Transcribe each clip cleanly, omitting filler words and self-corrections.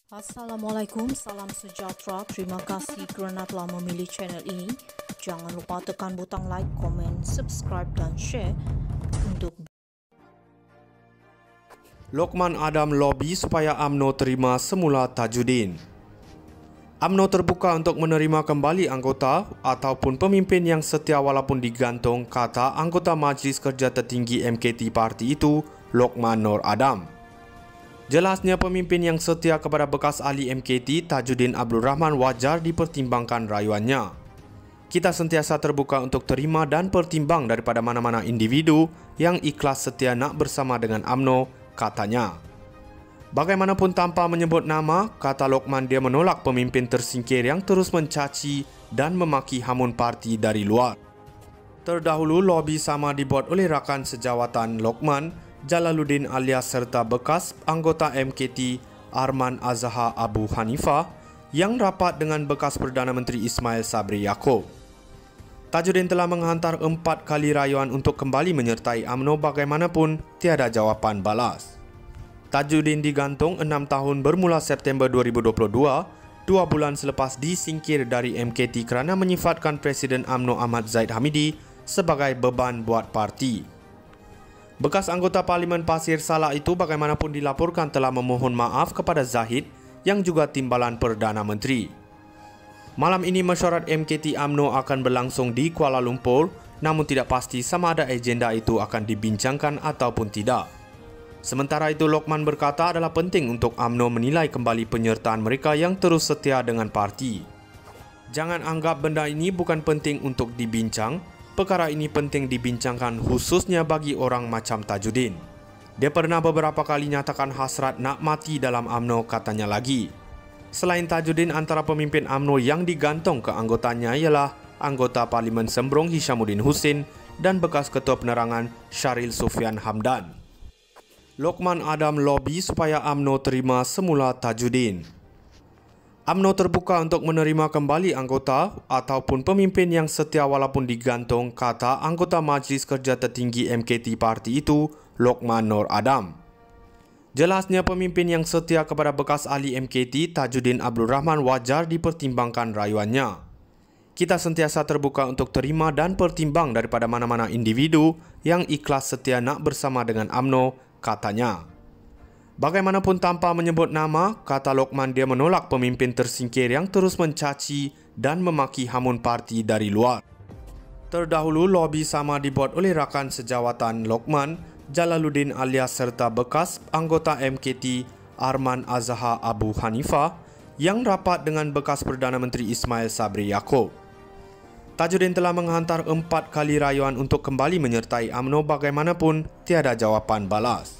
Assalamualaikum, salam sejahtera. Terima kasih kerana telah memilih channel ini. Jangan lupa tekan butang like, komen, subscribe dan share untuk Lokman Adam lobi supaya UMNO terima semula Tajudin. UMNO terbuka untuk menerima kembali anggota ataupun pemimpin yang setia walaupun digantung, kata anggota Majlis Kerja Tertinggi MKT Parti itu, Lokman Nur Adam. Jelasnya pemimpin yang setia kepada bekas ahli MKT Tajudin Abdul Rahman wajar dipertimbangkan rayuannya. Kita sentiasa terbuka untuk terima dan pertimbang daripada mana-mana individu yang ikhlas setia nak bersama dengan UMNO, katanya. Bagaimanapun tanpa menyebut nama, kata Lokman, dia menolak pemimpin tersingkir yang terus mencaci dan memaki hamun parti dari luar. Terdahulu, lobi sama dibuat oleh rakan sejawatan Lokman, Jalaluddin alias serta bekas anggota MKT Arman Azhar Abu Hanifah yang rapat dengan bekas Perdana Menteri Ismail Sabri Yaakob. Tajudin telah menghantar 4 kali rayuan untuk kembali menyertai UMNO, bagaimanapun tiada jawapan balas. Tajudin digantung 6 tahun bermula September 2022, 2 bulan selepas disingkir dari MKT kerana menyifatkan Presiden UMNO Ahmad Zahid Hamidi sebagai beban buat parti. Bekas anggota Parlimen Pasir Salak itu bagaimanapun dilaporkan telah memohon maaf kepada Zahid yang juga timbalan Perdana Menteri. Malam ini mesyuarat MKT UMNO akan berlangsung di Kuala Lumpur, namun tidak pasti sama ada agenda itu akan dibincangkan ataupun tidak. Sementara itu, Lokman berkata adalah penting untuk UMNO menilai kembali penyertaan mereka yang terus setia dengan parti. Jangan anggap benda ini bukan penting untuk dibincang. Perkara ini penting dibincangkan khususnya bagi orang macam Tajudin. Dia pernah beberapa kali nyatakan hasrat nak mati dalam UMNO, katanya lagi. Selain Tajudin, antara pemimpin UMNO yang digantung ke anggotanya ialah anggota Parlimen Sembrong Hishamuddin Hussein dan bekas Ketua Penerangan Syaril Sufian Hamdan. Lokman Adam lobi supaya UMNO terima semula Tajudin. UMNO terbuka untuk menerima kembali anggota ataupun pemimpin yang setia walaupun digantung, kata anggota Majlis Kerja Tertinggi MKT Parti itu, Lokman Nur Adam. Jelasnya pemimpin yang setia kepada bekas ahli MKT Tajudin Abdul Rahman wajar dipertimbangkan rayuannya. Kita sentiasa terbuka untuk terima dan pertimbang daripada mana-mana individu yang ikhlas setia nak bersama dengan UMNO, katanya. Bagaimanapun tanpa menyebut nama, kata Lokman, dia menolak pemimpin tersingkir yang terus mencaci dan memaki hamun parti dari luar. Terdahulu, lobi sama dibuat oleh rakan sejawatan Lokman, Jalaluddin alias serta bekas anggota MKT Arman Azhar Abu Hanifah yang rapat dengan bekas Perdana Menteri Ismail Sabri Yaakob. Tajudin telah menghantar 4 kali rayuan untuk kembali menyertai UMNO, bagaimanapun tiada jawapan balas.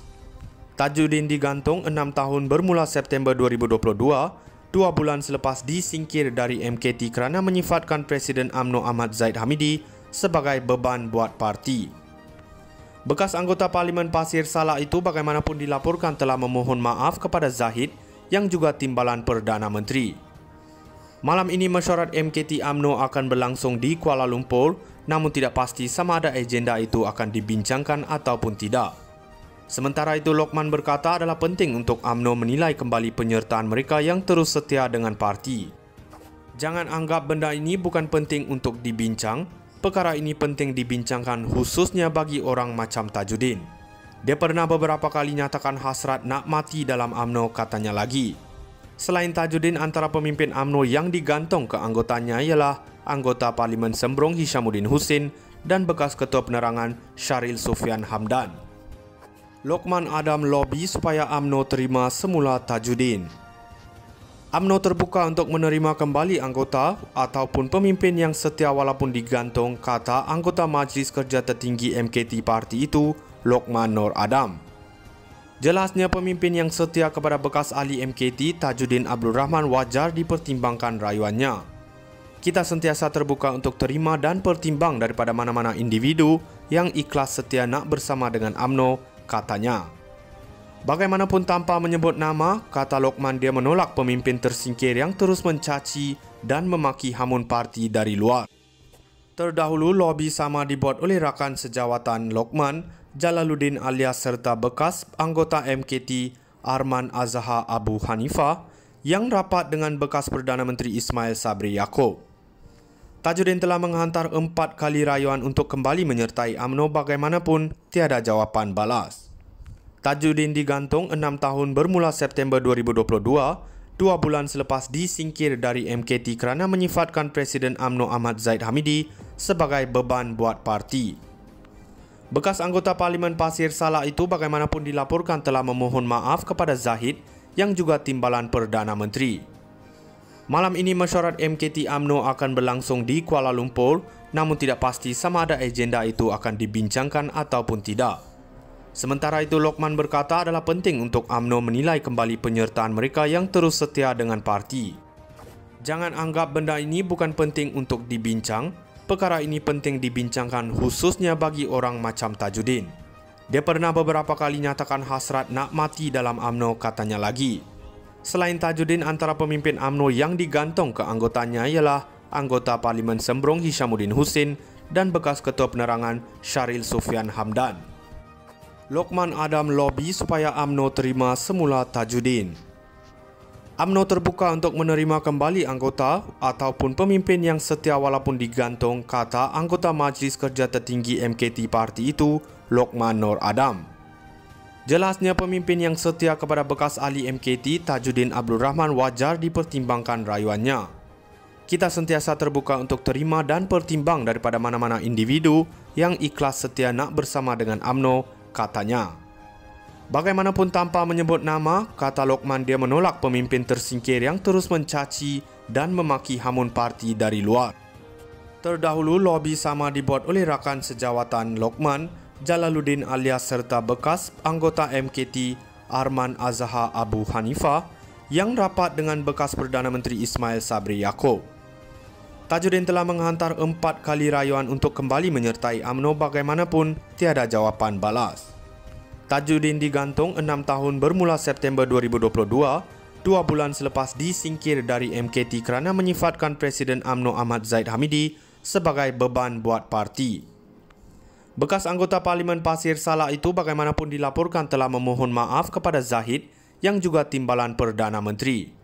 Tajudin digantung 6 tahun bermula September 2022, 2 bulan selepas disingkir dari MKT kerana menyifatkan Presiden UMNO Ahmad Zahid Hamidi sebagai beban buat parti. Bekas anggota Parlimen Pasir Salak itu bagaimanapun dilaporkan telah memohon maaf kepada Zahid yang juga timbalan Perdana Menteri. Malam ini mesyuarat MKT UMNO akan berlangsung di Kuala Lumpur, namun tidak pasti sama ada agenda itu akan dibincangkan ataupun tidak. Sementara itu, Lokman berkata adalah penting untuk UMNO menilai kembali penyertaan mereka yang terus setia dengan parti. Jangan anggap benda ini bukan penting untuk dibincang. Perkara ini penting dibincangkan khususnya bagi orang macam Tajudin. Dia pernah beberapa kali nyatakan hasrat nak mati dalam UMNO, katanya lagi. Selain Tajudin, antara pemimpin UMNO yang digantung ke anggotanya ialah anggota Parlimen Sembrong Hishamuddin Hussein dan bekas Ketua Penerangan Syaril Sufian Hamdan. Lokman Adam lobi supaya UMNO terima semula Tajudin. UMNO terbuka untuk menerima kembali anggota ataupun pemimpin yang setia walaupun digantung, kata anggota Majlis Kerja Tertinggi MKT Parti itu, Lokman Nur Adam. Jelasnya pemimpin yang setia kepada bekas ahli MKT Tajudin Abdul Rahman wajar dipertimbangkan rayuannya. Kita sentiasa terbuka untuk terima dan pertimbang daripada mana-mana individu yang ikhlas setia nak bersama dengan UMNO, katanya. Bagaimanapun tanpa menyebut nama, kata Lokman, dia menolak pemimpin tersingkir yang terus mencaci dan memaki hamun parti dari luar. Terdahulu, lobi sama dibuat oleh rakan sejawatan Lokman, Jalaluddin alias serta bekas anggota MKT Arman Azhar Abu Hanifah yang rapat dengan bekas Perdana Menteri Ismail Sabri Yaakob. Tajudin telah menghantar 4 kali rayuan untuk kembali menyertai UMNO bagaimanapun tiada jawapan balas. Tajudin digantung 6 tahun bermula September 2022, 2 bulan selepas disingkir dari MKT kerana menyifatkan Presiden UMNO Ahmad Zahid Hamidi sebagai beban buat parti. Bekas anggota Parlimen Pasir Salak itu bagaimanapun dilaporkan telah memohon maaf kepada Zahid yang juga timbalan Perdana Menteri. Malam ini mesyuarat MKT UMNO akan berlangsung di Kuala Lumpur, namun tidak pasti sama ada agenda itu akan dibincangkan ataupun tidak. Sementara itu, Lokman berkata adalah penting untuk UMNO menilai kembali penyertaan mereka yang terus setia dengan parti. Jangan anggap benda ini bukan penting untuk dibincang, perkara ini penting dibincangkan khususnya bagi orang macam Tajudin. Dia pernah beberapa kali nyatakan hasrat nak mati dalam UMNO, katanya lagi. Selain Tajudin, antara pemimpin UMNO yang digantung ke anggotanya ialah anggota Parlimen Sembrong Hishamuddin Hussein dan bekas Ketua Penerangan Syaril Sufian Hamdan. Lokman Adam lobi supaya UMNO terima semula Tajudin. UMNO terbuka untuk menerima kembali anggota ataupun pemimpin yang setia walaupun digantung, kata anggota Majlis Kerja Tertinggi MKT parti itu, Lokman Nur Adam. Jelasnya pemimpin yang setia kepada bekas ahli MKT Tajudin Abdul Rahman wajar dipertimbangkan rayuannya. Kita sentiasa terbuka untuk terima dan pertimbang daripada mana-mana individu yang ikhlas setia nak bersama dengan UMNO, katanya. Bagaimanapun tanpa menyebut nama, kata Lokman dia menolak pemimpin tersingkir yang terus mencaci dan memaki hamun parti dari luar. Terdahulu, lobi sama dibuat oleh rakan sejawatan Lokman, Jalaluddin alias serta bekas anggota MKT Arman Azhar Abu Hanifah yang rapat dengan bekas Perdana Menteri Ismail Sabri Yaakob. Tajudin telah menghantar 4 kali rayuan untuk kembali menyertai UMNO bagaimanapun tiada jawapan balas. Tajudin digantung 6 tahun bermula September 2022, 2 bulan selepas disingkir dari MKT kerana menyifatkan Presiden UMNO Ahmad Zahid Hamidi sebagai beban buat parti. Bekas anggota Parlimen Pasir Salak itu bagaimanapun dilaporkan telah memohon maaf kepada Zahid yang juga timbalan Perdana Menteri.